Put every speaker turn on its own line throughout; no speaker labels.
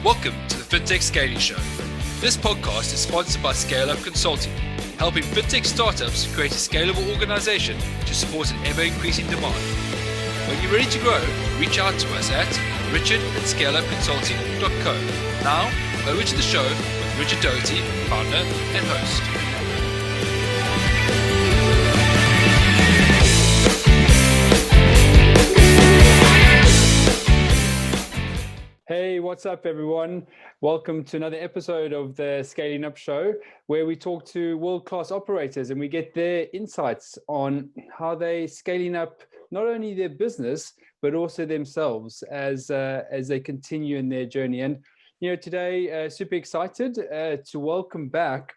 Welcome to the Fintech Scaling Show. This podcast is sponsored by Scale Up Consulting, helping fintech startups create a scalable organization to support an ever-increasing demand. When you're ready to grow, reach out to us at richard@scaleupconsulting.co. Now, over to the show with Richard Doherty, founder and host.
Hey, what's up, everyone? Welcome to another episode of the Scaling Up Show, where we talk to world-class operators and we get their insights on how they're scaling up not only their business but also themselves as they continue in their journey. And today, super excited to welcome back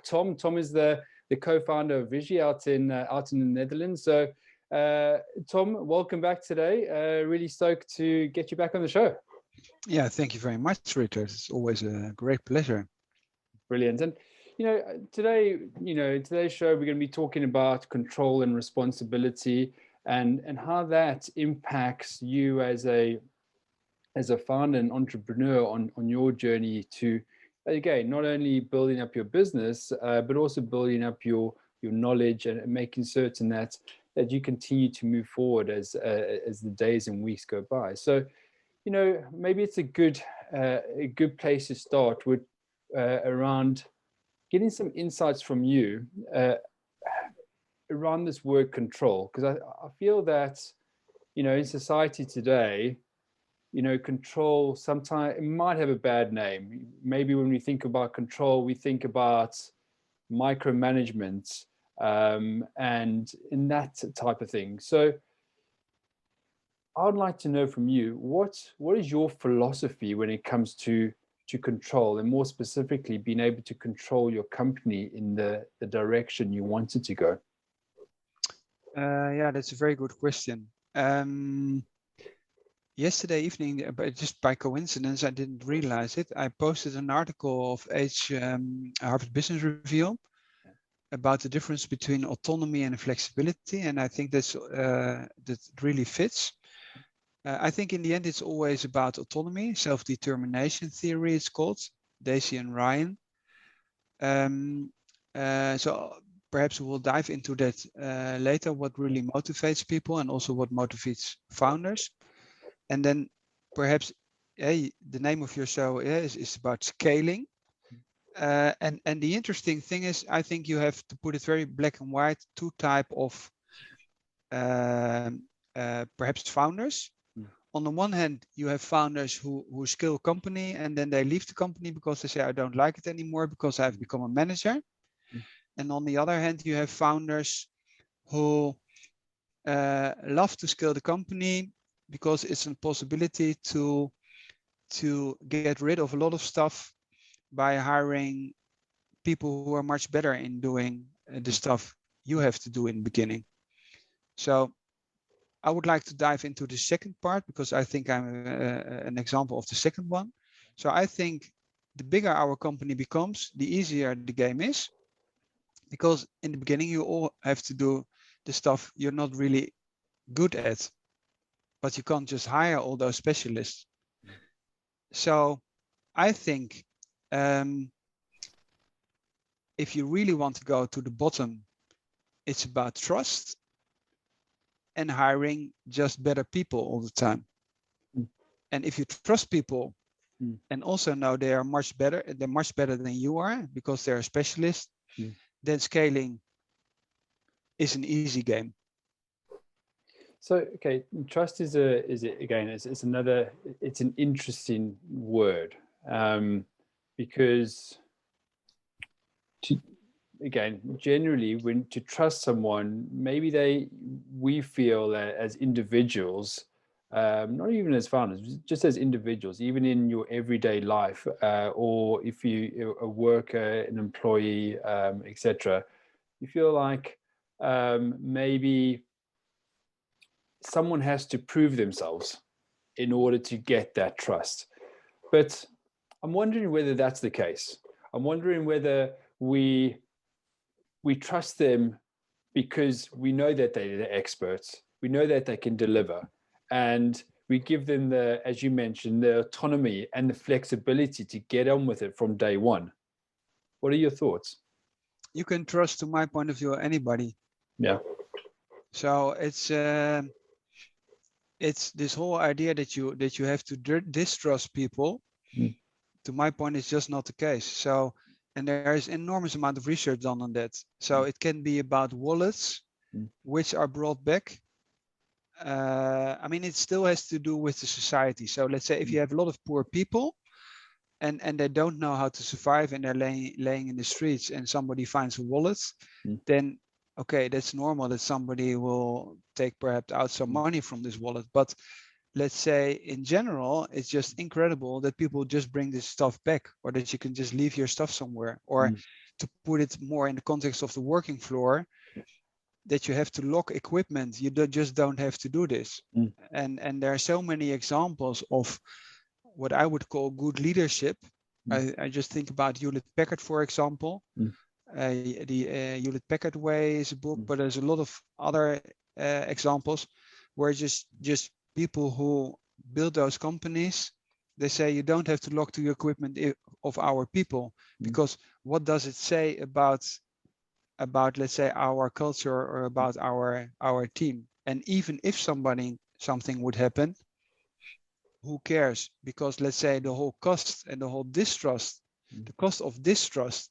Tom. Tom is the co-founder of Viisi out in the Netherlands. So. Tom, welcome back today. Really stoked to get you back on the show.
Yeah, thank you very much, Richard. It's always a great pleasure.
Brilliant. And today, in today's show, we're going to be talking about control and responsibility and how that impacts you as a founder and entrepreneur on your journey to, again, not only building up your business, but also building up your knowledge and making certain that you continue to move forward as the days and weeks go by. So, maybe it's a good place to start with around getting some insights from you around this word control, because I feel that in society today, control sometimes it might have a bad name. Maybe when we think about control, we think about micromanagement. And in that type of thing. So I would like to know from you, what is your philosophy when it comes to control, and more specifically being able to control your company in the direction you want it to go?
Yeah, that's a very good question. Yesterday evening, but just by coincidence, I didn't realize it. I posted an article of Harvard Business Review about the difference between autonomy and flexibility, and I think that really fits. I think in the end it's always about autonomy, self-determination theory it's called, Daisy and Ryan. So perhaps we'll dive into that later, what really motivates people and also what motivates founders. And then perhaps the name of your show is about scaling. And the interesting thing is, I think you have to put it very black and white, two type of perhaps founders. On the one hand, you have founders who scale a company and then they leave the company because they say, I don't like it anymore because I've become a manager. And on the other hand, you have founders who love to scale the company because it's a possibility to get rid of a lot of stuff by hiring people who are much better in doing the stuff you have to do in the beginning. So I would like to dive into the second part because I think I'm an example of the second one. So I think the bigger our company becomes, the easier the game is, because in the beginning you all have to do the stuff you're not really good at, but you can't just hire all those specialists. So I think if you really want to go to the bottom, it's about trust and hiring just better people all the time. And if you trust people and also know they're much better than you are because they're a specialist, then scaling is an easy game.
So, okay, trust is an interesting word. Because generally when to trust someone, maybe we feel that as individuals, not even as founders, just as individuals, even in your everyday life, or if you're a worker, an employee, etc., you feel like maybe someone has to prove themselves in order to get that trust. But I'm wondering whether that's the case. I'm wondering whether we trust them because we know that they're the experts. We know that they can deliver. And we give them the, as you mentioned, the autonomy and the flexibility to get on with it from day one. What are your thoughts?
You can trust, to my point of view, anybody.
Yeah.
So it's this whole idea that you have to distrust people. To my point, it's just not the case. So, and there is enormous amount of research done on that. So it can be about wallets, which are brought back. I mean, it still has to do with the society. So let's say if you have a lot of poor people and they don't know how to survive and they're laying in the streets and somebody finds a wallet, then okay, that's normal that somebody will take perhaps out some money from this wallet. But let's say in general, it's just incredible that people just bring this stuff back, or that you can just leave your stuff somewhere, or to put it more in the context of the working floor, that you have to lock equipment. You just don't have to do this. And there are so many examples of what I would call good leadership. I just think about Hewlett Packard, for example. The Hewlett Packard Way is a book, but there's a lot of other examples where just people who build those companies, they say you don't have to lock the equipment of our people, because what does it say about let's say our culture or about our team? And even if something would happen, who cares? Because let's say the whole cost and the whole distrust, the cost of distrust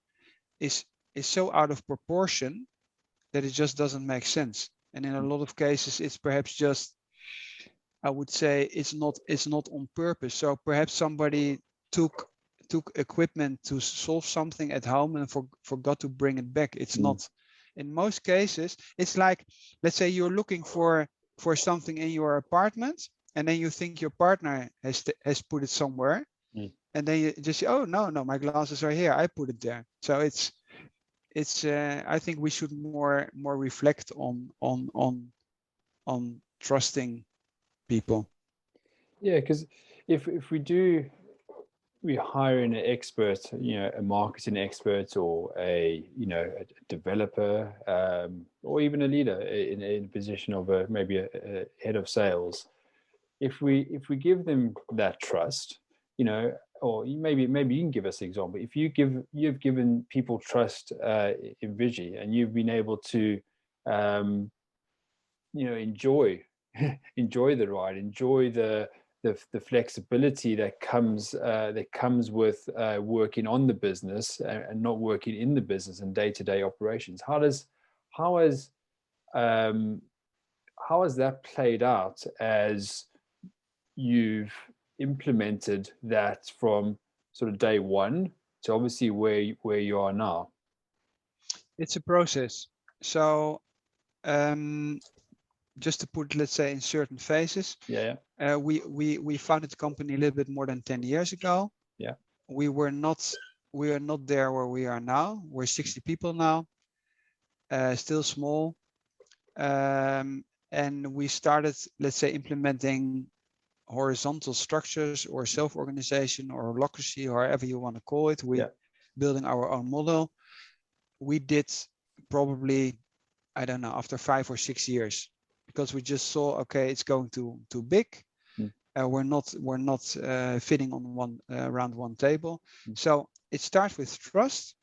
is so out of proportion that it just doesn't make sense. And in a lot of cases, it's perhaps just, I would say, it's not on purpose. So perhaps somebody took equipment to solve something at home and forgot to bring it back. It's not. In most cases, it's like, let's say you're looking for something in your apartment, and then you think your partner has put it somewhere, and then you just say, oh no, my glasses are here, I put it there. So it's I think we should more reflect on trusting people.
Yeah, because if we hire an expert, a marketing expert, or a developer, or even a leader in a position of maybe a head of sales, if we give them that trust, or maybe you can give us an example. If you've given people trust in Viisi, and you've been able to enjoy the ride, enjoy the flexibility that comes with working on the business and not working in the business and day-to-day operations. How has that played out as you've implemented that from sort of day one to obviously where you are now?
It's a process. So just to put, let's say, in certain phases. We founded the company a little bit more than 10 years ago. We are not there where we are now. We're 60 people now, still small. And we started, let's say, implementing horizontal structures or self-organization or holacracy, or however you want to call it. We're building our own model. We did probably, I don't know, after 5 or 6 years, because we just saw, okay, it's going too big. We're not fitting on around one table. So it starts with trust.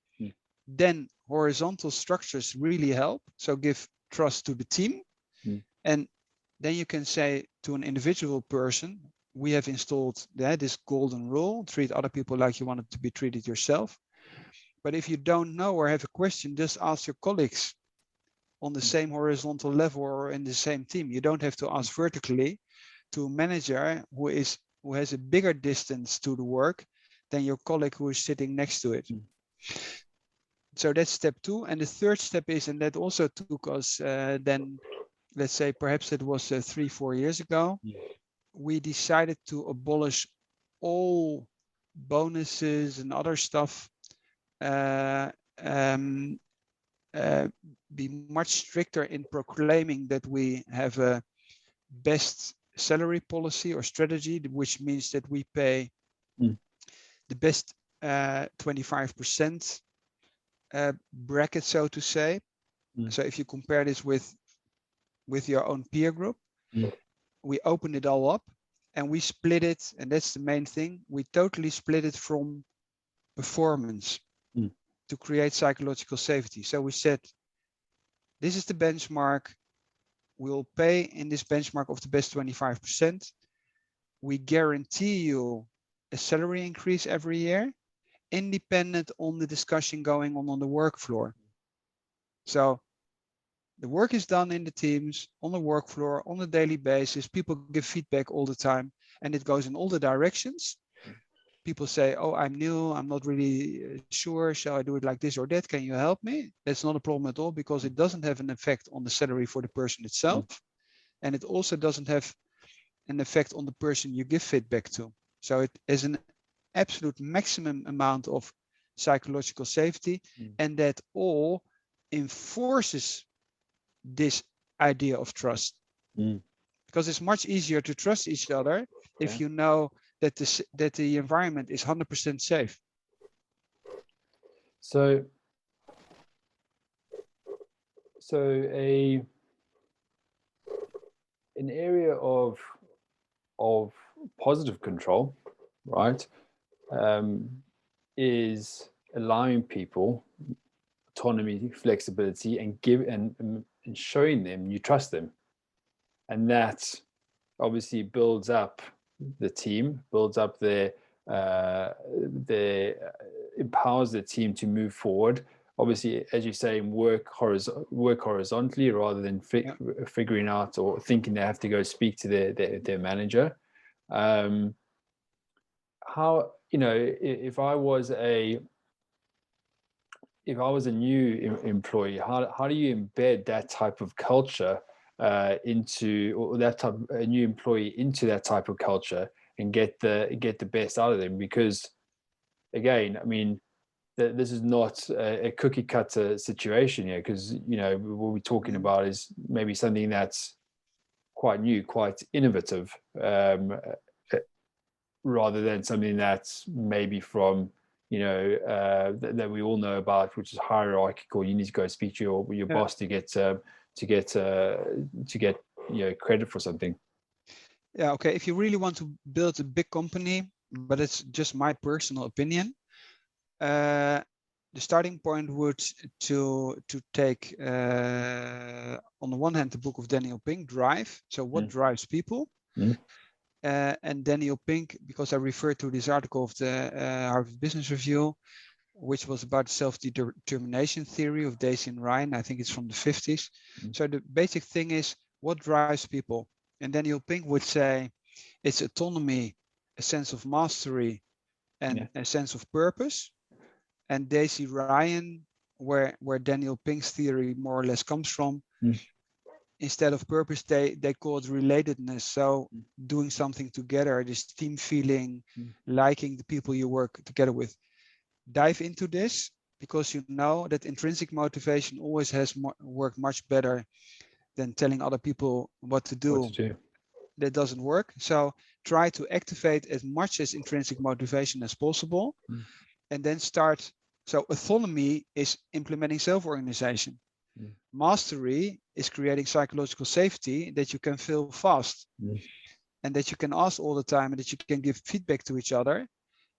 Then horizontal structures really help. So give trust to the team. And then you can say to an individual person, we have installed this golden rule: treat other people like you want to be treated yourself. But if you don't know or have a question, just ask your colleagues on the same horizontal level or in the same team. You don't have to ask vertically to a manager who has a bigger distance to the work than your colleague who is sitting next to it. So that's step 2. And the third step is, and that also took us then, let's say, perhaps it was 3-4 years ago, we decided to abolish all bonuses and other stuff, be much stricter in proclaiming that we have a best salary policy or strategy, which means that we pay the best 25% bracket, so to say. So if you compare this with your own peer group, we open it all up. and we split it, and that's the main thing. We totally split it from performance to create psychological safety. So we said, this is the benchmark. We'll pay in this benchmark of the best 25%. We guarantee you a salary increase every year, independent on the discussion going on the work floor. So the work is done in the teams, on the work floor, on a daily basis. People give feedback all the time, and it goes in all the directions. People say, oh, I'm new, I'm not really sure. Shall I do it like this or that? Can you help me? That's not a problem at all, because it doesn't have an effect on the salary for the person itself. And it also doesn't have an effect on the person you give feedback to. So it is an absolute maximum amount of psychological safety, and that all enforces this idea of trust. Because it's much easier to trust each other if you know that the environment is 100% safe.
So an area of positive control, right, is allowing people autonomy, flexibility, and showing them you trust them, and that obviously builds up the team, builds up empowers the team to move forward. Obviously, as you say, work horizontally rather than figuring out or thinking they have to go speak to their manager. How, if I was a new employee, how do you embed that type of culture into, or that type a new employee into that type of culture and get the best out of them? Because again, I mean, this is not a cookie cutter situation here, because what we're talking about is maybe something that's quite new, quite innovative, rather than something that's maybe from that we all know about, which is hierarchical. You need to go speak to your boss to get credit for something.
Yeah, okay. If you really want to build a big company, but it's just my personal opinion, the starting point would to take on the one hand the book of Daniel Pink, Drive. So what drives people? And Daniel Pink, because I referred to this article of the Harvard Business Review, which was about self-determination theory of Daisy and Ryan. I think it's from the 50s. So the basic thing is, what drives people? And Daniel Pink would say it's autonomy, a sense of mastery, and a sense of purpose. And Daisy Ryan, where Daniel Pink's theory more or less comes from, instead of purpose, they call it relatedness. So doing something together, this team feeling, liking the people you work together with. Dive into this, because you know that intrinsic motivation always has worked much better than telling other people what to do. That doesn't work. So try to activate as much as intrinsic motivation as possible, and then start. So autonomy is implementing self-organization. Mastery is creating psychological safety, that you can feel fast and that you can ask all the time and that you can give feedback to each other.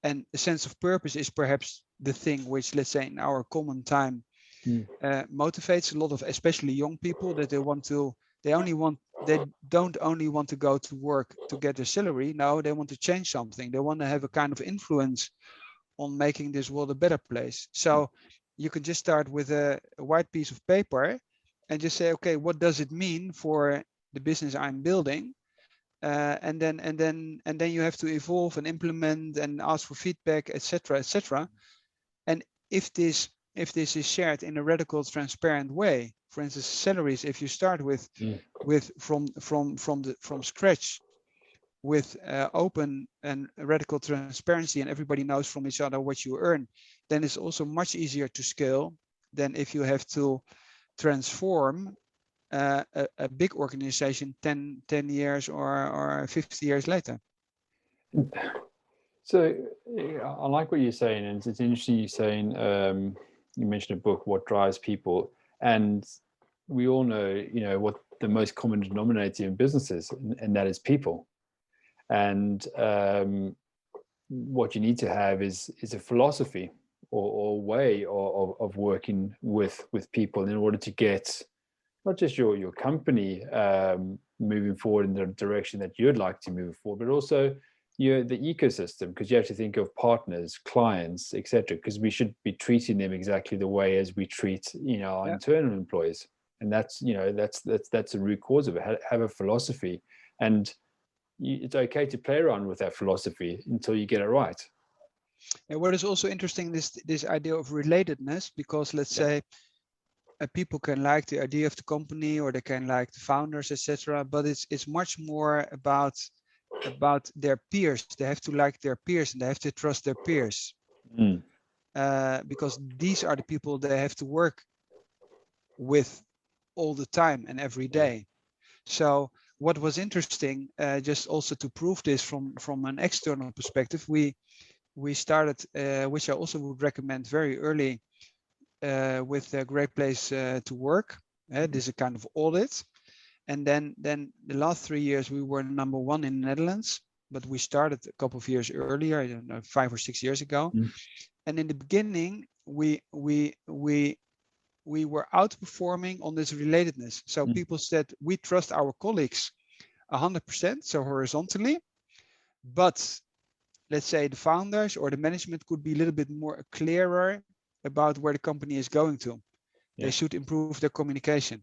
And a sense of purpose is perhaps the thing which, let's say, in our common time motivates a lot of, especially young people, that they don't only want to go to work to get a salary. No, they want to change something. They want to have a kind of influence on making this world a better place. So you can just start with a white piece of paper and just say, okay, what does it mean for the business I'm building? And then you have to evolve and implement and ask for feedback, etc., etc. And if this is shared in a radical, transparent way, for instance, salaries, if you start with from scratch, with open and radical transparency, and everybody knows from each other what you earn, then it's also much easier to scale than if you have to transform a big organization 10 years or 50 years later.
So I like what you're saying, and it's interesting you're saying, you mentioned a book, What Drives People, and we all know, what the most common denominator in business is, and that is people. And what you need to have is a philosophy or way of working with people in order to get not just your company moving forward in the direction that you'd like to move forward, but also the ecosystem, because you have to think of partners, clients, etc., because we should be treating them exactly the way as we treat our internal employees. And that's that's the root cause of it. Have a philosophy, and it's okay to play around with that philosophy until you get it right.
And what is also interesting is this idea of relatedness, because let's say people can like the idea of the company, or they can like the founders, etc. But it's much more about their peers. They have to like their peers, and they have to trust their peers, because these are the people they have to work with all the time and every day. So what was interesting, just also to prove this from an external perspective, we started, which I also would recommend very early, with a great place to work. This is a kind of audit. And then the last 3 years we were number one in the Netherlands, but we started a couple of years earlier, I don't know, 5 or 6 years ago. And in the beginning, we were outperforming on this relatedness. So people said, we trust our colleagues 100%, so horizontally, but let's say the founders or the management could be a little bit more clearer about where the company is going to. They should improve their communication.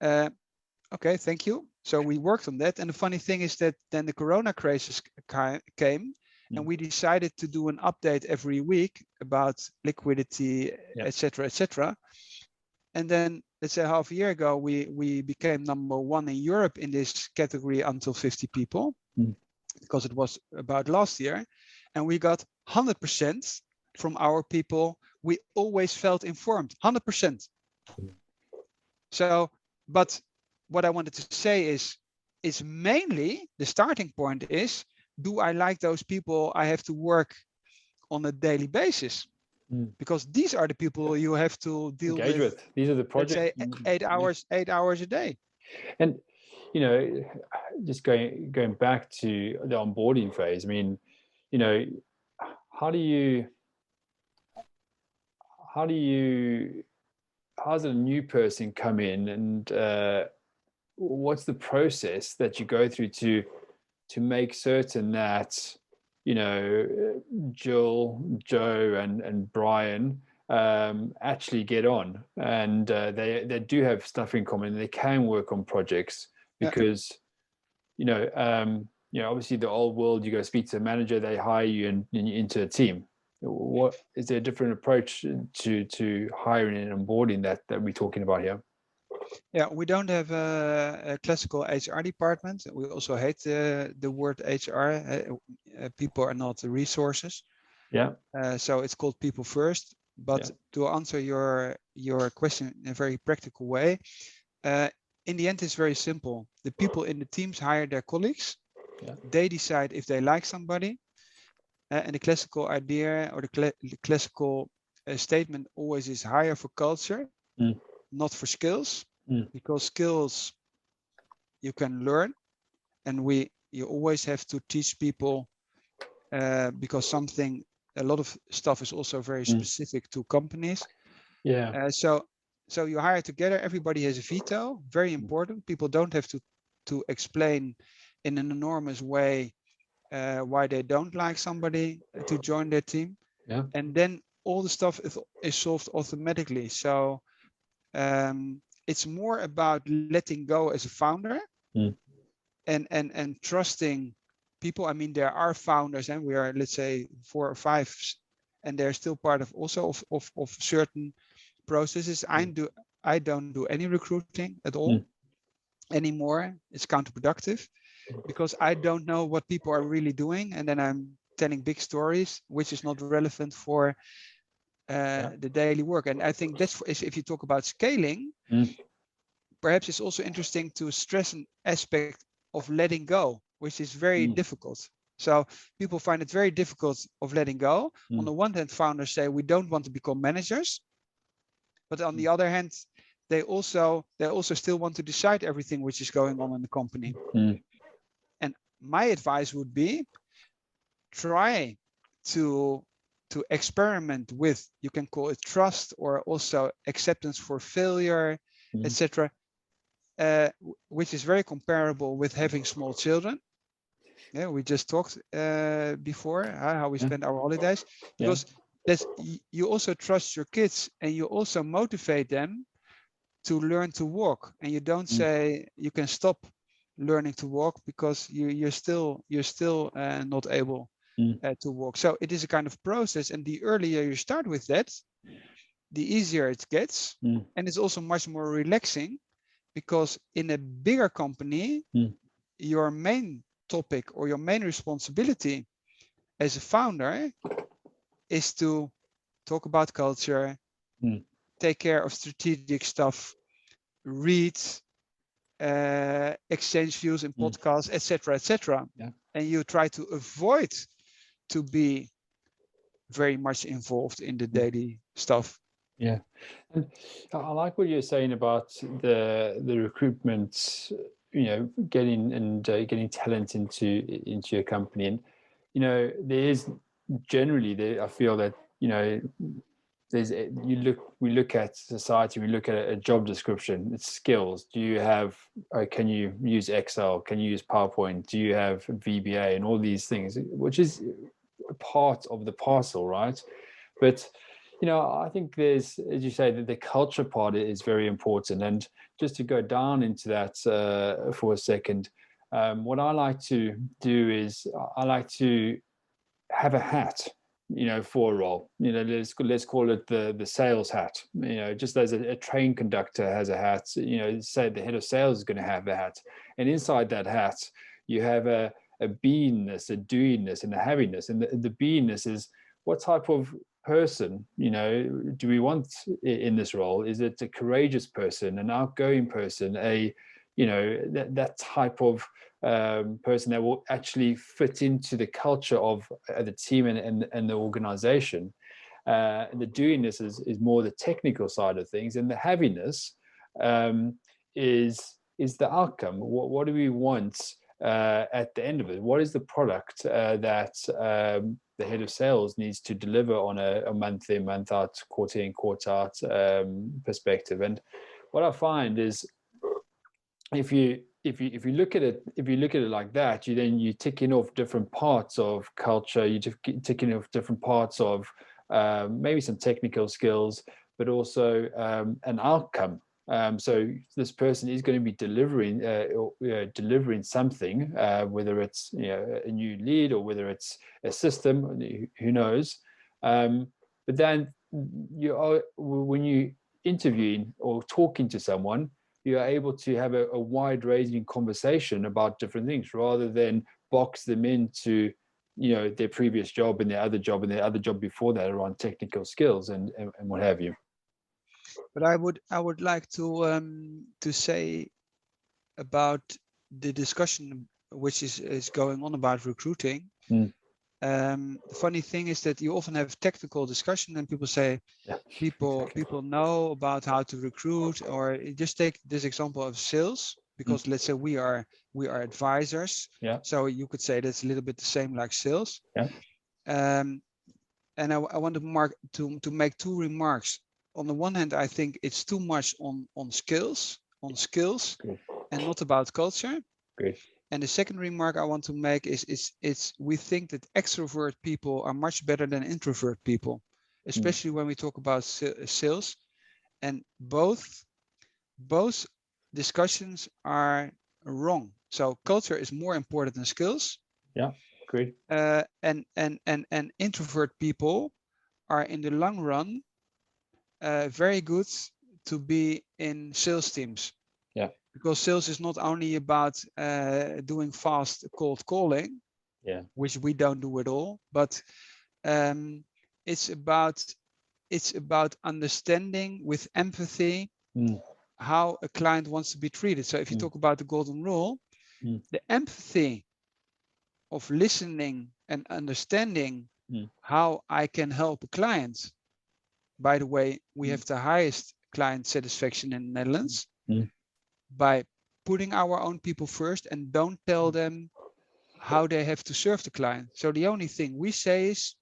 Okay, thank you. So we worked on that. And the funny thing is that then the Corona crisis came, and we decided to do an update every week about liquidity, etc., etc. And then let's say half a year ago, we became number one in Europe in this category until 50 people, because it was about last year. And we got 100% from our people. We always felt informed, 100%. So, but what I wanted to say is mainly the starting point is, do I like those people I have to work on a daily basis? Because these are the people you have to deal with.
These are the projects.
Let's say 8 hours a day.
And just going back to the onboarding phase. I mean, how's a new person come in, and what's the process that you go through to make certain that Jill, Joe, and Brian actually get on, and they do have stuff in common, and they can work on projects, because obviously the old world, you go speak to a manager, they hire you into a team. What is there a different approach to hiring and onboarding that we're talking about here?
Yeah, we don't have a classical HR department. We also hate the word HR. People are not resources. So it's called people first. But to answer your question in a very practical way, in the end, it's very simple. The people in the teams hire their colleagues. They decide if they like somebody. And the classical idea, or the classical statement always is hire for culture, not for skills. Because skills you can learn, and you always have to teach people, because a lot of stuff is also very specific to companies. So you hire together, everybody has a veto, very important. People don't have to explain in an enormous way why they don't like somebody to join their team. And then all the stuff is solved automatically. So it's more about letting go as a founder, and trusting people. I mean, there are founders, and we are, let's say, 4 or 5, and they're still part of certain processes. I don't do any recruiting at all anymore. It's counterproductive, because I don't know what people are really doing, and then I'm telling big stories which is not relevant for the daily work. And I think that's, if you talk about scaling, perhaps it's also interesting to stress an aspect of letting go, which is very difficult. So people find it very difficult of letting go. On the one hand, founders say we don't want to become managers, but on the other hand, they also still want to decide everything which is going on in the company. And my advice would be try to experiment with, you can call it trust or also acceptance for failure, etc., which is very comparable with having small children. Yeah, we just talked before how we spend our holidays, because you also trust your kids and you also motivate them to learn to walk, and you don't say you can stop learning to walk because you're still not able to walk. So it is a kind of process, and the earlier you start with that, the easier it gets, and it's also much more relaxing, because in a bigger company, your main topic or your main responsibility as a founder is to talk about culture, take care of strategic stuff, read, exchange views in podcasts, etc., etc. And you try to avoid to be very much involved in the daily stuff.
Yeah, and I like what you're saying about the recruitment. Getting talent into your company, and there is generally there. I feel that we look at society, we look at a job description, it's skills. Do you have, can you use Excel? Can you use PowerPoint? Do you have VBA and all these things, which is part of the parcel, right? But, I think there's, as you say, that the culture part is very important. And just to go down into that for a second, what I like to do is I like to have a hat, for a role. Let's call it the sales hat. Just as a train conductor has a hat, say the head of sales is going to have a hat, and inside that hat you have a beingness, a doingness, and a havingness. And the beingness is, what type of person do we want in this role? Is it a courageous person, an outgoing person, that type of person that will actually fit into the culture of the team and the organization? The doingness is more the technical side of things, and the haviness is the outcome. What do we want at the end of it? What is the product that the head of sales needs to deliver on a month in, month out, quarter in, quarter out perspective? And what I find is, if you look at it like that, you're ticking off different parts of culture, you're ticking off different parts of maybe some technical skills, but also an outcome. So this person is going to be delivering something, whether it's a new lead or whether it's a system, who knows. But then when you interviewing or talking to someone, you are able to have a wide-ranging conversation about different things, rather than box them into their previous job and their other job and their other job before that around technical skills and what have you.
But I would like to say about the discussion which is going on about recruiting. The funny thing is that you often have technical discussion and people say, people know about how to recruit, or just take this example of sales, because let's say we are advisors. So you could say that's a little bit the same like sales. And I want to make two remarks. On the one hand, I think it's too much on skills, and not about culture.
Great.
And the second remark I want to make is we think that extrovert people are much better than introvert people, especially when we talk about sales. And both discussions are wrong. So culture is more important than skills.
Yeah, great.
And introvert people are in the long run very good to be in sales teams.
Yeah. Because
sales is not only about doing fast cold calling, which we don't do at all, but it's about understanding with empathy how a client wants to be treated. So if you talk about the golden rule, the empathy of listening and understanding how I can help a client. By the way, we have the highest client satisfaction in the Netherlands. By putting our own people first and don't tell them how they have to serve the client. So the only thing we say is,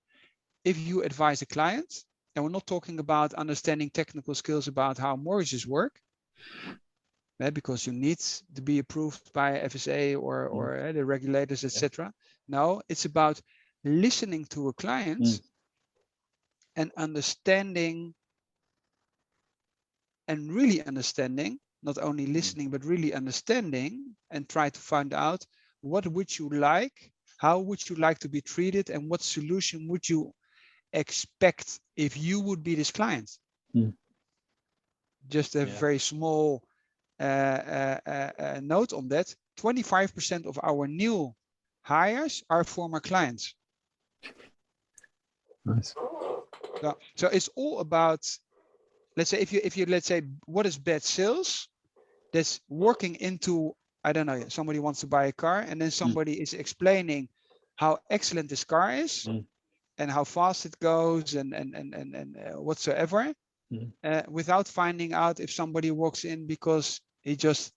if you advise a client, and we're not talking about understanding technical skills about how mortgages work, because you need to be approved by FSA or the regulators, etc. No, it's about listening to a client and understanding, and really understanding, not only listening, but really understanding, and try to find out what would you like, how would you like to be treated, and what solution would you expect if you would be this client. Just a very small note on that. 25% of our new hires are former clients.
Nice.
So it's all about, let's say, if you let's say, what is bad sales? That's working into, I don't know, somebody wants to buy a car, and then somebody is explaining how excellent this car is and how fast it goes and whatsoever, without finding out if somebody walks in because he just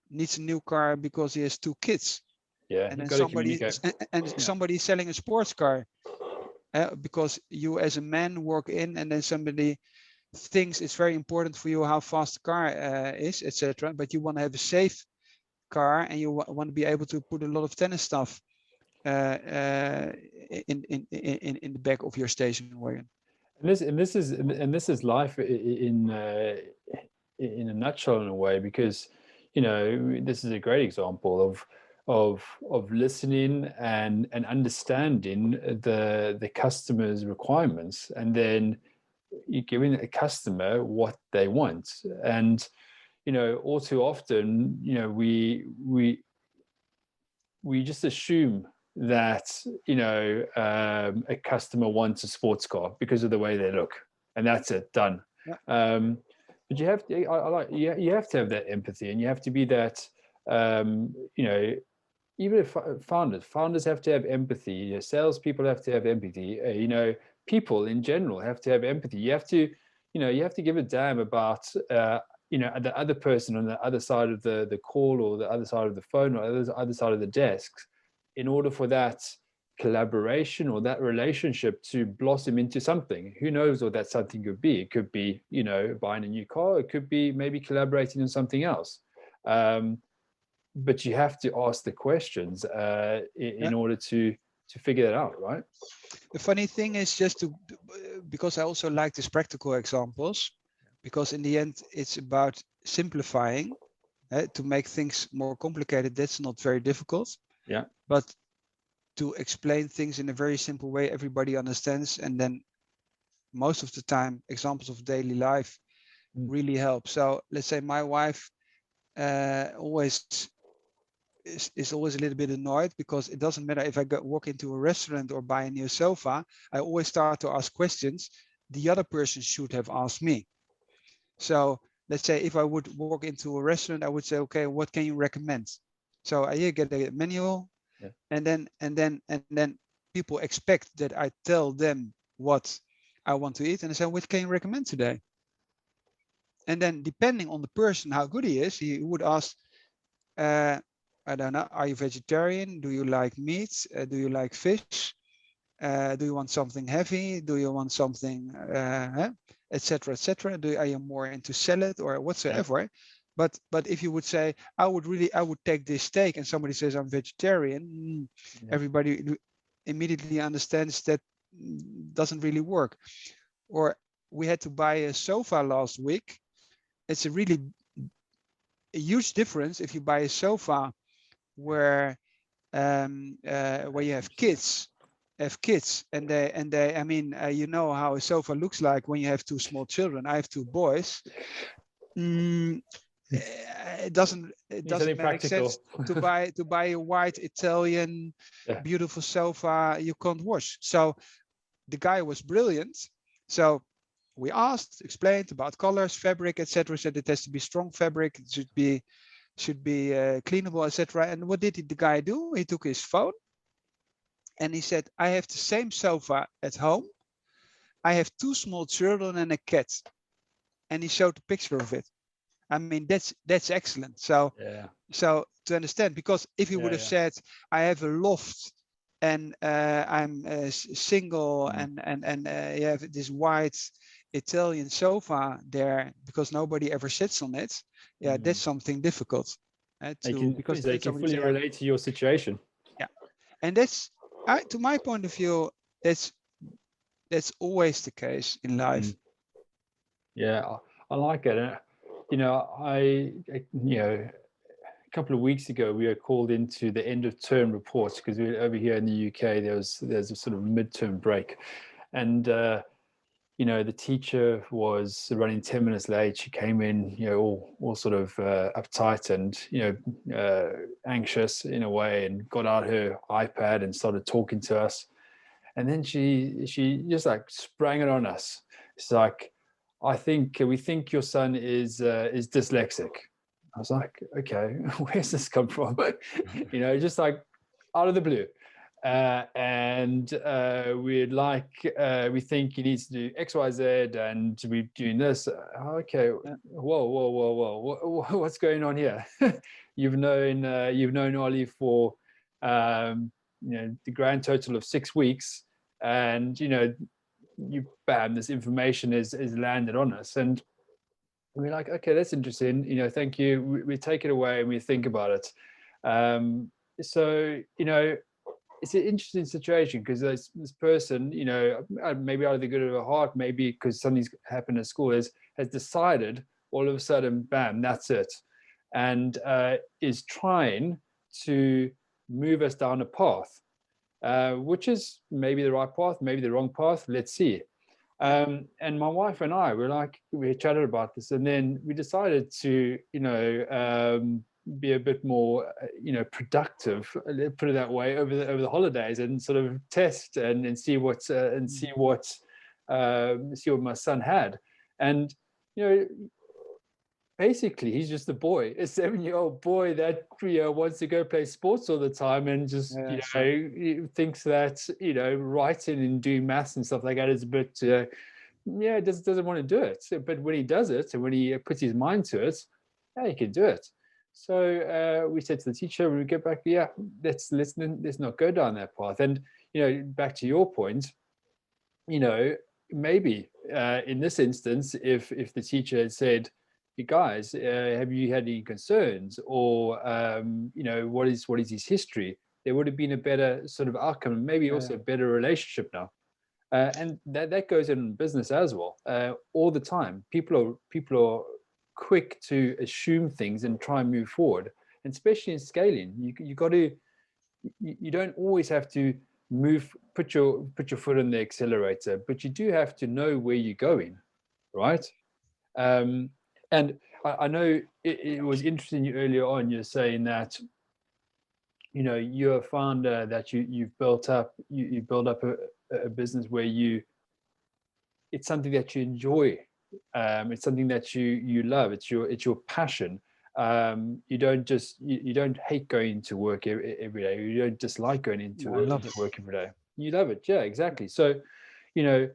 needs a new car because he has 2 kids. And then somebody's selling a sports car because you as a man walk in, and then somebody thinks it's very important for you how fast the car is, etc. But you want to have a safe car, and you want to be able to put a lot of tennis stuff in the back of your station wagon.
And this is life in a nutshell, in a way, because this is a great example of listening and understanding the customer's requirements, and then you're giving a customer what they want. And all too often, we just assume that a customer wants a sports car because of the way they look, and that's it, done. But you have to, you have to have that empathy, and you have to be that, even if founders have to have empathy, salespeople have to have empathy, people in general have to have empathy. You have to give a damn about, the other person on the other side of the call, or the other side of the phone, or the other side of the desk, in order for that collaboration or that relationship to blossom into something. Who knows what that something could be? It could be, buying a new car. It could be maybe collaborating on something else. But you have to ask the questions in order to figure that out, right?
The funny thing is, because I also like these practical examples, because in the end it's about simplifying. To make things more complicated, that's not very difficult. But to explain things in a very simple way everybody understands, and then most of the time examples of daily life really help. So let's say my wife is always a little bit annoyed, because it doesn't matter if I walk into a restaurant or buy a new sofa, I always start to ask questions the other person should have asked me. So let's say if I would walk into a restaurant, I would say, okay, what can you recommend? So I get a manual, and then people expect that I tell them what I want to eat, and I say, what can you recommend today? And then depending on the person, how good he is, he would ask, I don't know, are you vegetarian? Do you like meat? Do you like fish? Do you want something heavy? Do you want something, etc., etc.? Are you more into salad or whatsoever? But if you would say, I would take this steak, and somebody says I'm vegetarian, everybody immediately understands that doesn't really work. Or we had to buy a sofa last week. It's a huge difference if you buy a sofa where you have kids, and they I mean, you know how a sofa looks like when you have 2 small children. I have 2 boys. It doesn't make sense to buy a white Italian beautiful sofa you can't wash. So the guy was brilliant. So we explained about colors, fabric, etc. Said it has to be strong fabric. It should be cleanable, etc. And what did the guy do? He took his phone and he said, I have the same sofa at home. I have 2 small children and a cat. And he showed a picture of it. I mean, that's excellent. So to understand, because if you would have said, I have a loft and I'm single and you have this white Italian sofa there because nobody ever sits on it, that's something difficult.
Because they can fully relate to your situation.
Yeah, and that's to my point of view, that's always the case in life.
Yeah, I like it. You know, a couple of weeks ago, we were called into the end of term reports because we were over here in the UK. There's a sort of midterm break, and the teacher was running 10 minutes late. She came in, all sort of uptight and anxious in a way, and got out her iPad and started talking to us. And then she just like sprang it on us. It's like, we think your son is dyslexic. I was like, okay, where's this come from? Just like out of the blue. And we think he needs to do X, Y, Z, and we're doing this. Okay, whoa, what's going on here? You've known Ollie for the grand total of 6 weeks, and this information is landed on us, and we're like, okay, that's interesting. Thank you. We take it away and we think about it. So it's an interesting situation because this person, maybe out of the good of her heart, maybe because something's happened at school, has decided all of a sudden, bam, that's it, and is trying to move us down a path, which is maybe the right path, maybe the wrong path. Let's see. And my wife and I we chatted about this, and then we decided to, be a bit more, productive, put it that way, over the holidays, and sort of test and see what my son had. And basically he's just a 7-year-old boy that wants to go play sports all the time, and just he thinks that writing and doing maths and stuff like that is a bit doesn't want to do it. But when he does it, and when he puts his mind to it, he can do it. So we said to the teacher when we get back, let's not go down that path. And back to your point, maybe in this instance, if the teacher had said, "You guys, have you had any concerns, or what is his history?" there would have been a better sort of outcome, maybe also a better relationship now. And that goes in business as well. All the time, people are quick to assume things and try and move forward, and especially in scaling, you don't always have to put your foot on the accelerator, but you do have to know where you're going, right? And I know it was interesting earlier on, you're saying that you're a founder, that you built up a business where it's something that you enjoy. It's something that you love. It's your passion. You don't hate going to work every day. You don't dislike going into work every day. You love it. Yeah, exactly. So, I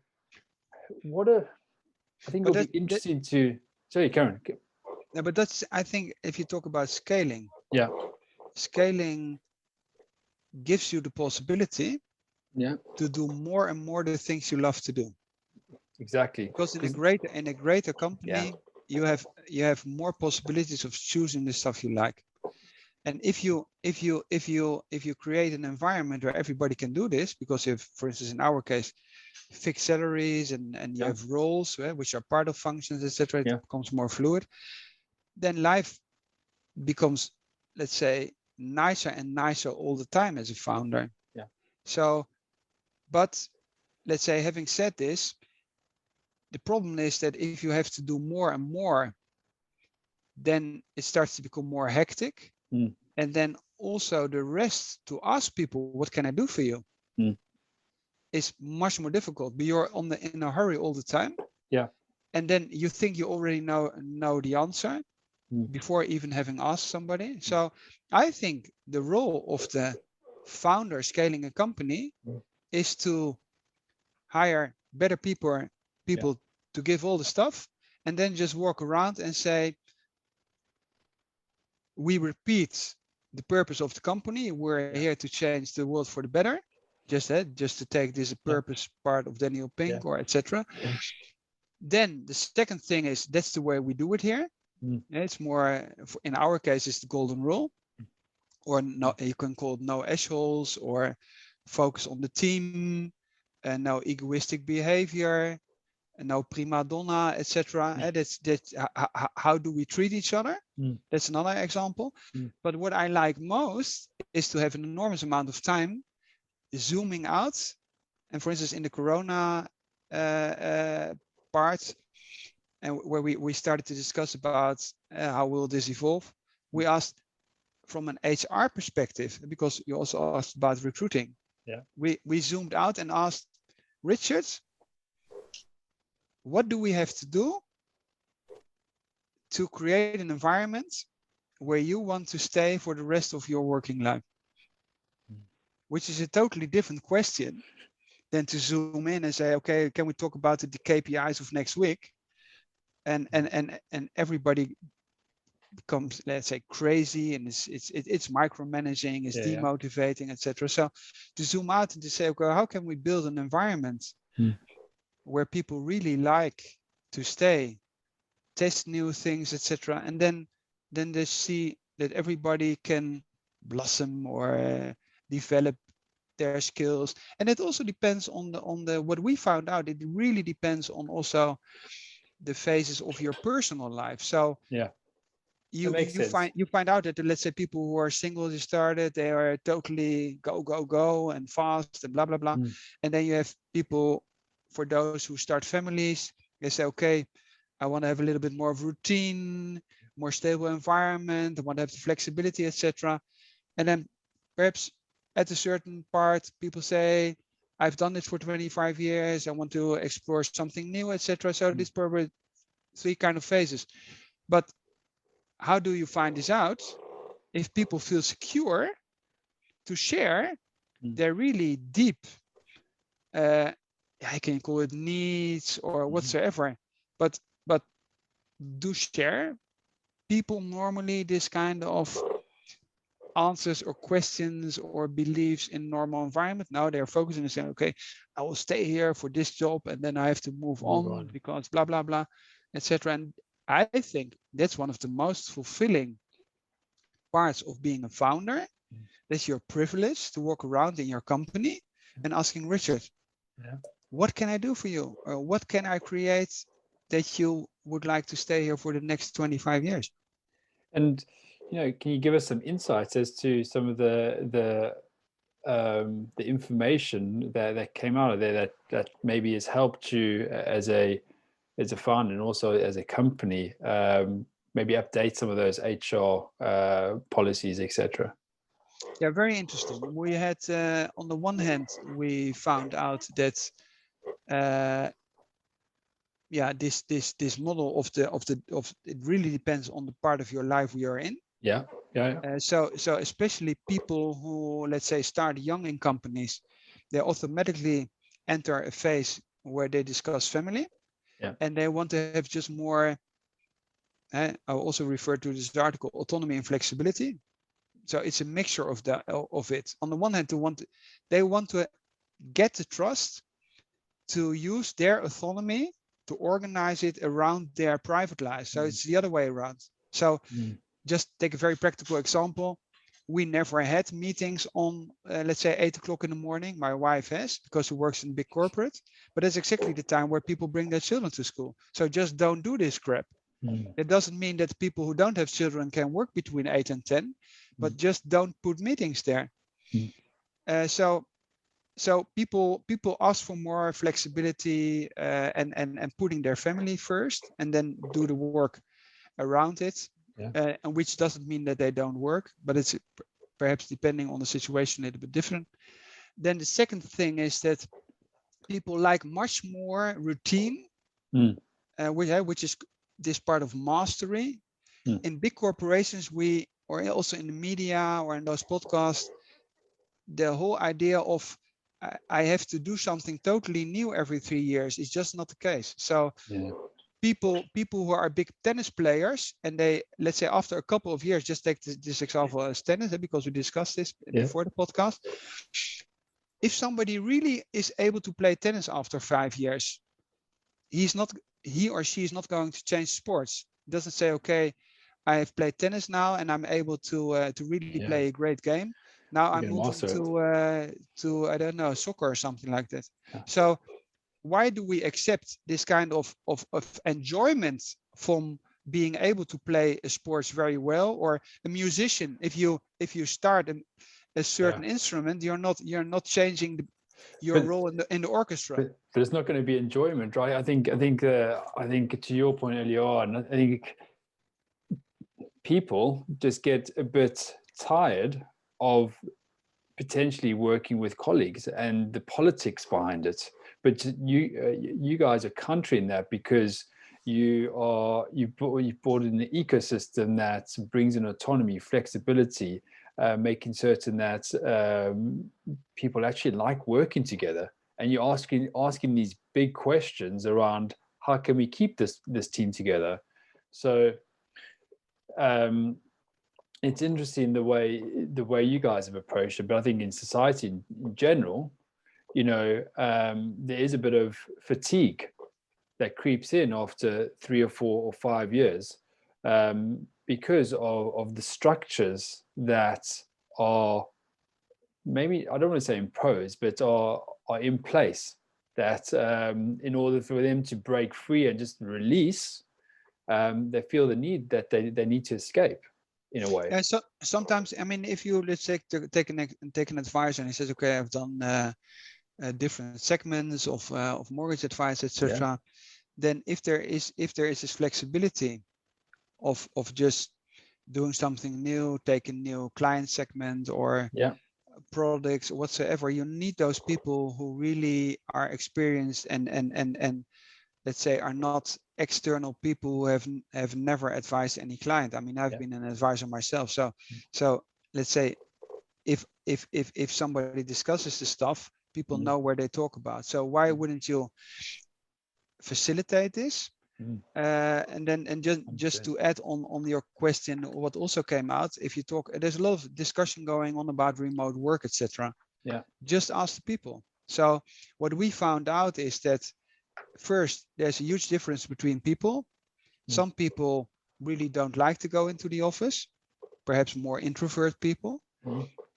think it'll be interesting to. Sorry, Karen.
No, but I think if you talk about scaling, scaling gives you the possibility to do more and more the things you love to do.
Exactly.
Because in a greater company, you have more possibilities of choosing the stuff you like. And if you create an environment where everybody can do this, because if, for instance, in our case, fixed salaries and you have roles which are part of functions, etc., it becomes more fluid, then life becomes, let's say, nicer and nicer all the time as a founder. So, but let's say, having said this, the problem is that if you have to do more and more, then it starts to become more hectic. And then also the rest to ask people, what can I do for you? Is much more difficult. But you're in a hurry all the time. And then you think you already know the answer before even having asked somebody. So I think the role of the founder scaling a company is to hire better people to give all the stuff, and then just walk around and say, we repeat the purpose of the company. We're here to change the world for the better. Just that, just to take this purpose part of Daniel Pink or etc.
Yeah.
Then the second thing is that's the way we do it here. It's more, in our case, it's the golden rule, or no, you can call it no assholes, or focus on the team, and no egoistic behavior, and no prima donna, etc. That's how do we treat each other? That's another example. But what I like most is to have an enormous amount of time zooming out. And for instance, in the Corona part, and where we started to discuss about how will this evolve, we asked from an HR perspective, because you also asked about recruiting. We zoomed out and asked, Richard, what do we have to do to create an environment where you want to stay for the rest of your working life? Which is a totally different question than to zoom in and say, okay, can we talk about the KPIs of next week? And everybody becomes, let's say, crazy, and it's micromanaging, it's demotivating, etc. So to zoom out and to say, okay, how can we build an environment where people really like to stay, test new things, etc. And then they see that everybody can blossom or develop their skills. And it also depends on the what we found out. It really depends on also the phases of your personal life. So you find out that, let's say, people who are single, they started, they are totally go and fast and blah blah blah. And then you have people, for those who start families, they say, okay, I want to have a little bit more of routine, more stable environment, I want to have the flexibility, etc. And then perhaps at a certain part, people say, I've done it for 25 years, I want to explore something new, etc. So this probably 3 kind of phases. But how do you find this out? If people feel secure to share their really deep, I can call it needs or whatsoever, but do share. People normally this kind of answers or questions or beliefs in normal environment. Now they're focusing and saying, okay, I will stay here for this job and then I have to move on because blah blah blah, etc. And I think that's one of the most fulfilling parts of being a founder. That's your privilege to walk around in your company and asking Richard, what can I do for you? Or what can I create that you would like to stay here for the next 25 years?
And, can you give us some insights as to some of the information that came out of there that maybe has helped you as a founder and also as a company, maybe update some of those HR policies, etc.
Yeah, very interesting. We had, on the one hand, we found out that, this model of it really depends on the part of your life we are in. So especially people who, let's say, start young in companies, they automatically enter a phase where they discuss family, and they want to have just more. I also refer to this article, autonomy and flexibility. So it's a mixture of it. On the one hand, they want to get the trust to use their autonomy to organize it around their private life. So it's the other way around. So just take a very practical example. We never had meetings on, let's say, 8 o'clock in the morning. My wife has, because she works in a big corporate. But that's exactly the time where people bring their children to school. So just don't do this crap. It doesn't mean that people who don't have children can work between 8 and 10, but just don't put meetings there. So people ask for more flexibility and putting their family first, and then do the work around it. And which doesn't mean that they don't work, but it's perhaps depending on the situation a little bit different. Then the second thing is that people like much more routine, which is this part of mastery. In big corporations, or also in the media or in those podcasts, the whole idea of I have to do something totally new every 3 years is just not the case. So people who are big tennis players, and they, let's say after a couple of years, just take this example as tennis, because we discussed this before the podcast. If somebody really is able to play tennis after 5 years, he or she is not going to change sports. Doesn't say, okay, I have played tennis now and I'm able to really play a great game. Now I'm moving to I don't know, soccer or something like that. So why do we accept this kind of enjoyment from being able to play a sports very well? Or a musician, if you start a certain instrument, you're not changing your role in the orchestra.
But it's not going to be enjoyment, right? I think to your point earlier on, I think people just get a bit tired of potentially working with colleagues and the politics behind it. But you guys are countering that because you brought in an ecosystem that brings in autonomy, flexibility, making certain that people actually like working together. And you're asking these big questions around how can we keep this team together. So it's interesting the way you guys have approached it. But I think in society in general, there is a bit of fatigue that creeps in after 3 or 4 or 5 years because of the structures that are, maybe I don't want to say imposed, but are in place, that in order for them to break free and just release, they feel the need that they need to escape in a way.
Yeah, so sometimes, I mean, if you, let's say, take an advisor and he says, okay, I've done different segments of mortgage advice, etc. Then if there is this flexibility of just doing something new, taking new client segment or products whatsoever, you need those people who really are experienced and let's say are not external people who have never advised any client. I mean, I've been an advisor myself, so let's say if somebody discusses the stuff, people know where they talk about. So why wouldn't you facilitate this? And just to add on your question, what also came out, if you talk, there's a lot of discussion going on about remote work, etc. Just ask the people. So what we found out is that first, there's a huge difference between people. Some people really don't like to go into the office, perhaps more introvert people.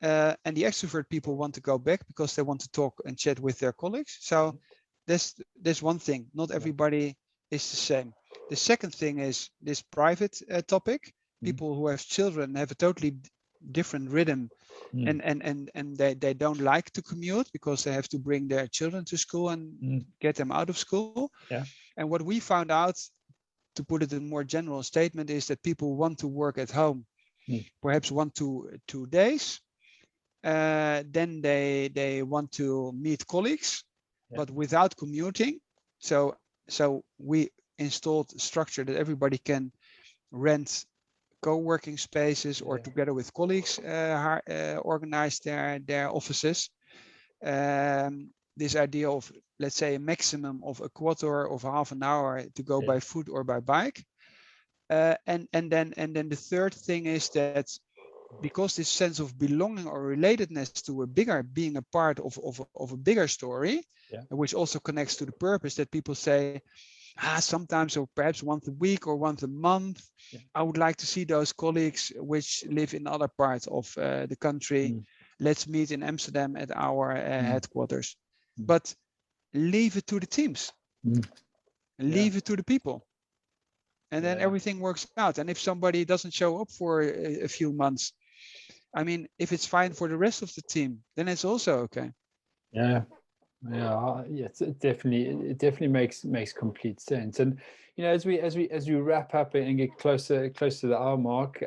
And the extrovert people want to go back because they want to talk and chat with their colleagues. So there's one thing. Not everybody is the same. The second thing is this private topic. People who have children have a totally different rhythm, and they don't like to commute because they have to bring their children to school and get them out of school. And what we found out, to put it in a more general statement, is that people want to work at home, perhaps 1 to 2 days. Then they want to meet colleagues, but without commuting. So we installed a structure that everybody can rent co-working spaces or together with colleagues organize their offices. This idea of, let's say, a maximum of a quarter of half an hour to go by foot or by bike. And then the third thing is that because this sense of belonging or relatedness to a bigger, being a part of a bigger story, which also connects to the purpose, that people say, sometimes, or perhaps once a week or once a month, I would like to see those colleagues which live in other parts of the country. Let's meet in Amsterdam at our headquarters. But leave it to the teams. Leave it to the people. And then everything works out. And if somebody doesn't show up for a few months, I mean, if it's fine for the rest of the team, then it's also okay.
It definitely makes complete sense. And as we wrap up and get close to the hour mark,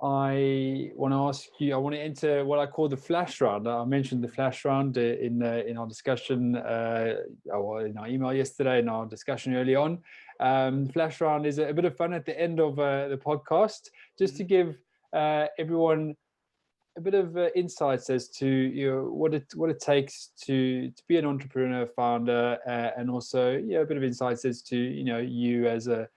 I want to ask you. I want to enter what I call the flash round. I mentioned the flash round in our discussion, or in our email yesterday, in our discussion early on. The flash round is a bit of fun at the end of the podcast, just to give everyone a bit of insights as to what it takes to be an entrepreneur, founder, and also a bit of insights as to you as a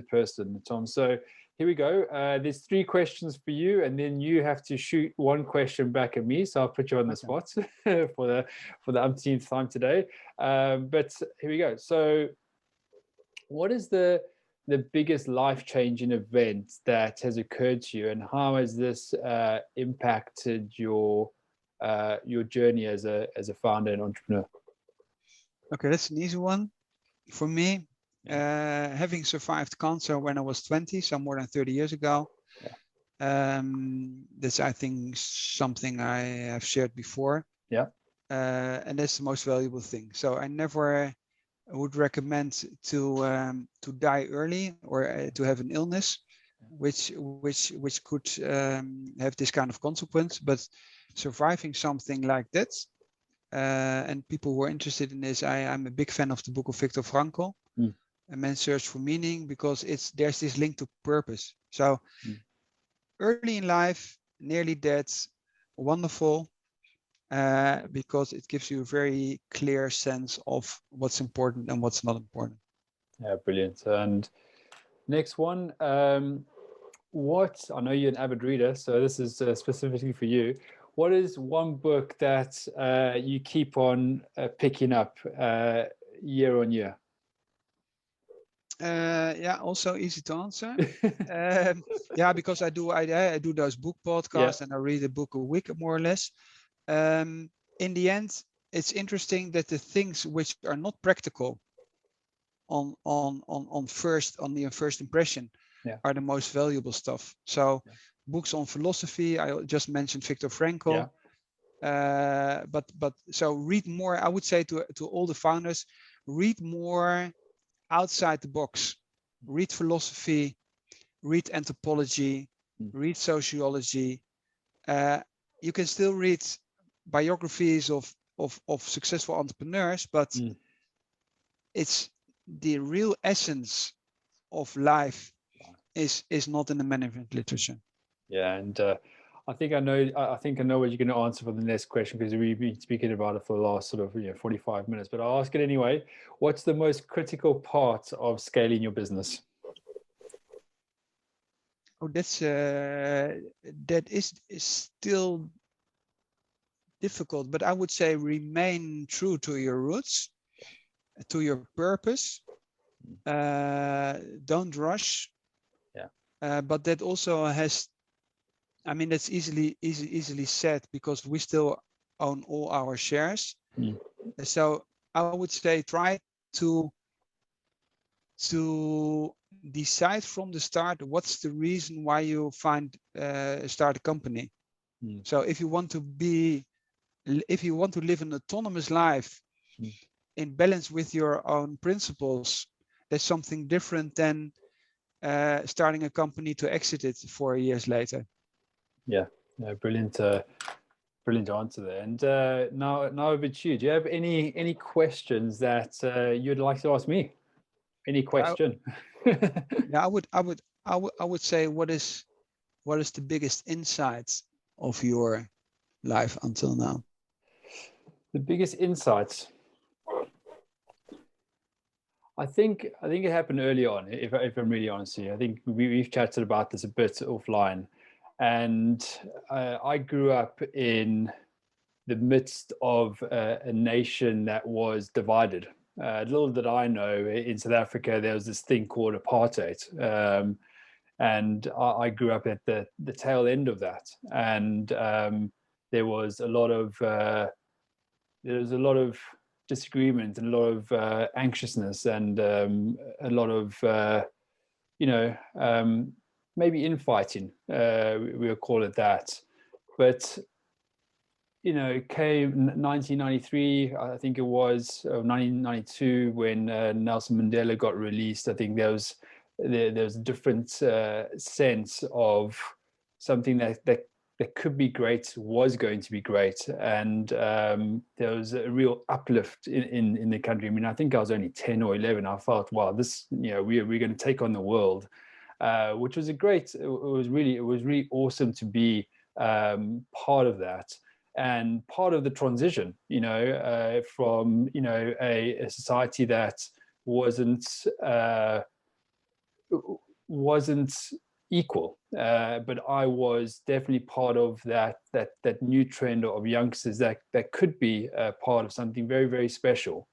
person, Tom. So here we go. There's 3 questions for you, and then you have to shoot 1 question back at me. So I'll put you on the spot for the umpteenth time today. But here we go. So, what is the biggest life-changing event that has occurred to you, and how has this impacted your journey as a founder and entrepreneur?
Okay, that's an easy one for me. Having survived cancer when I was 20, so more than 30 years ago. That's, I think, something I have shared before. And that's the most valuable thing. So I never would recommend to die early or to have an illness, which could have this kind of consequence. But surviving something like that, and people who are interested in this, I'm a big fan of the book of Viktor Frankl, A Man's Search for Meaning, because there's this link to purpose. So early in life, nearly dead, wonderful. Because it gives you a very clear sense of what's important and what's not important.
Yeah, brilliant. And next one, I know you're an avid reader, so this is specifically for you. What is one book that you keep on picking up year on year?
Also easy to answer. Because I do those book podcasts, and I read a book a week more or less. In the end, it's interesting that the things which are not practical on the first impression are the most valuable stuff. So books on philosophy, I just mentioned Viktor Frankl. But so read more. I would say to all the founders, read more outside the box. Read philosophy, read anthropology, read sociology. You can still read biographies of successful entrepreneurs, but it's the real essence of life is not in the management literature.
Yeah, and I think I know what you're going to answer for the next question, because we've been speaking about it for the last sort of 45 minutes. But I'll ask it anyway. What's the most critical part of scaling your business?
Oh, that is still difficult, but I would say remain true to your roots, to your purpose. Don't rush. But that also has, that's easily said, because we still own all our shares. So I would say try to decide from the start what's the reason why you start a company. So if you want to live an autonomous life in balance with your own principles, that's something different than starting a company to exit it 4 years later.
Brilliant answer there. And now over to you. Do you have any questions that you'd like to ask me? Any question?
I would say, what is the biggest insight of your life until now?
The biggest insights, I think it happened early on. If I'm really honest with you, I think we've chatted about this a bit offline, and I grew up in the midst of a nation that was divided. Little did I know, in South Africa there was this thing called apartheid, and I grew up at the tail end of that, and there was a lot of disagreement and a lot of anxiousness, and a lot of maybe infighting, we'll call it that. But it came 1993, I think it was, 1992, when Nelson Mandela got released. I think there was a different sense of something that could be great, was going to be great, and there was a real uplift in the country. I think I was only 10 or 11. I felt, wow, this, we're going to take on the world, which was it was really awesome to be part of that and part of the transition, from, a society that wasn't equal, but I was definitely part of that new trend of youngsters that could be part of something very, very special.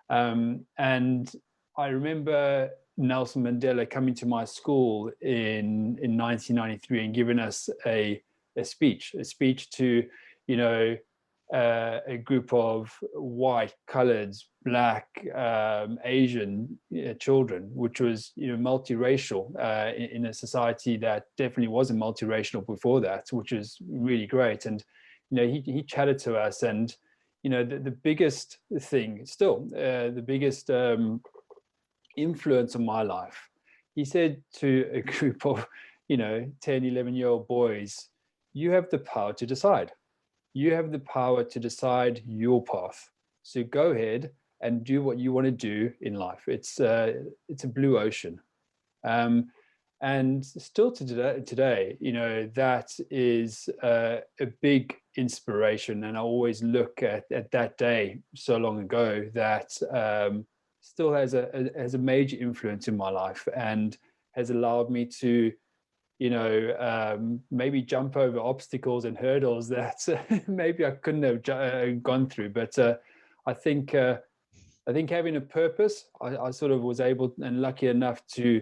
And I remember Nelson Mandela coming to my school in 1993 and giving us a speech to, a group of white, colored, black, Asian children, which was, multiracial in a society that definitely wasn't multiracial before that, which is really great. And, he chatted to us, and, the biggest thing still, the biggest influence on my life, he said to a group of, 10, 11-year-old boys, you have the power to decide. You have the power to decide your path. So go ahead and do what you want to do in life. It's a blue ocean. And still to today, that is a big inspiration. And I always look at that day so long ago that still has a major influence in my life and has allowed me to, maybe jump over obstacles and hurdles that maybe I couldn't have gone through. But I think having a purpose, I sort of was able and lucky enough to,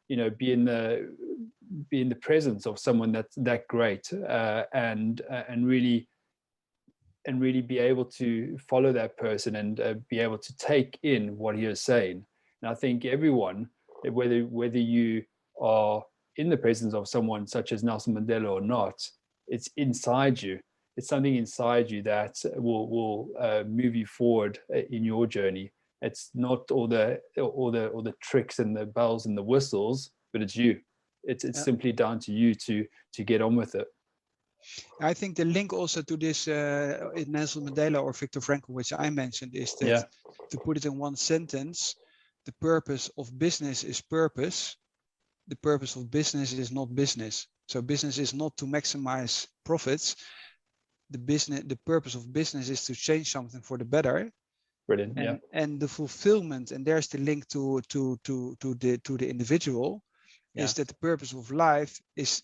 be in the presence of someone that's that great, and really be able to follow that person and be able to take in what he is saying. And I think everyone, whether you are in the presence of someone such as Nelson Mandela or not, it's inside you. It's something inside you that will move you forward in your journey. It's not all the tricks and the bells and the whistles, but it's you. It's simply down to you to get on with it.
I think the link also to this Nelson Mandela or Viktor Frankl, which I mentioned, is that to put it in one sentence, the purpose of business is purpose. The purpose of business is not business. So business is not to maximize profits. The purpose of business is to change something for the better.
Brilliant.
And the fulfillment, and there's the link to the individual, is that the purpose of life is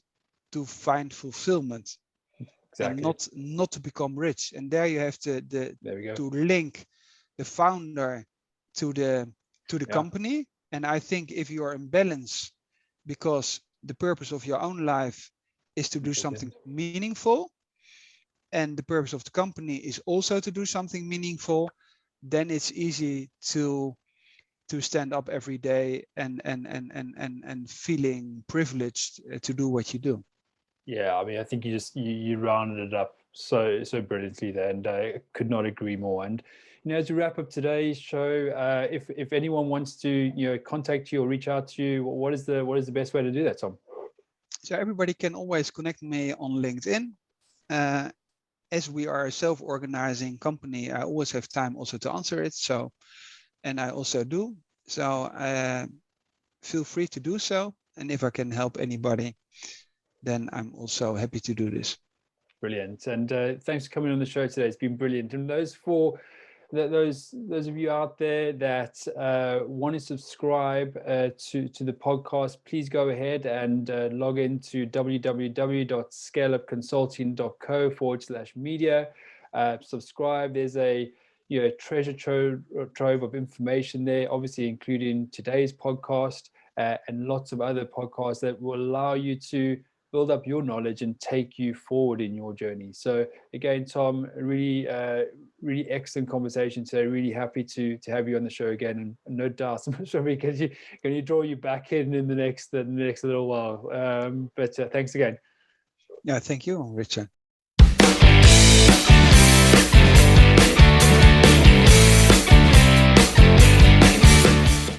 to find fulfillment. Exactly. And not to become rich. And there you have to link the founder to the company. And I think if you are in balance, because the purpose of your own life is to do something meaningful, and the purpose of the company is also to do something meaningful, then it's easy to stand up every day and feeling privileged to do what you do.
Yeah, I mean, I think you rounded it up so brilliantly there, and I could not agree more. And as we wrap up today's show, if anyone wants to contact you or reach out to you, what is the best way to do that, Tom?
So everybody can always connect me on LinkedIn. As we are a self-organizing company, I always have time also to answer it. So, and I also do. So feel free to do so. And if I can help anybody, then I'm also happy to do this.
Brilliant. And thanks for coming on the show today. It's been brilliant. And those of you out there that want to subscribe to the podcast, please go ahead and log into www.scaleupconsulting.co/media. Subscribe. There's a treasure trove of information there, obviously including today's podcast and lots of other podcasts that will allow you to build up your knowledge and take you forward in your journey. So again, Tom, really excellent conversation today. Really happy to have you on the show again, and no doubt I'm sure we can draw you back in the next little while. But thanks again.
Yeah, thank you, Richard.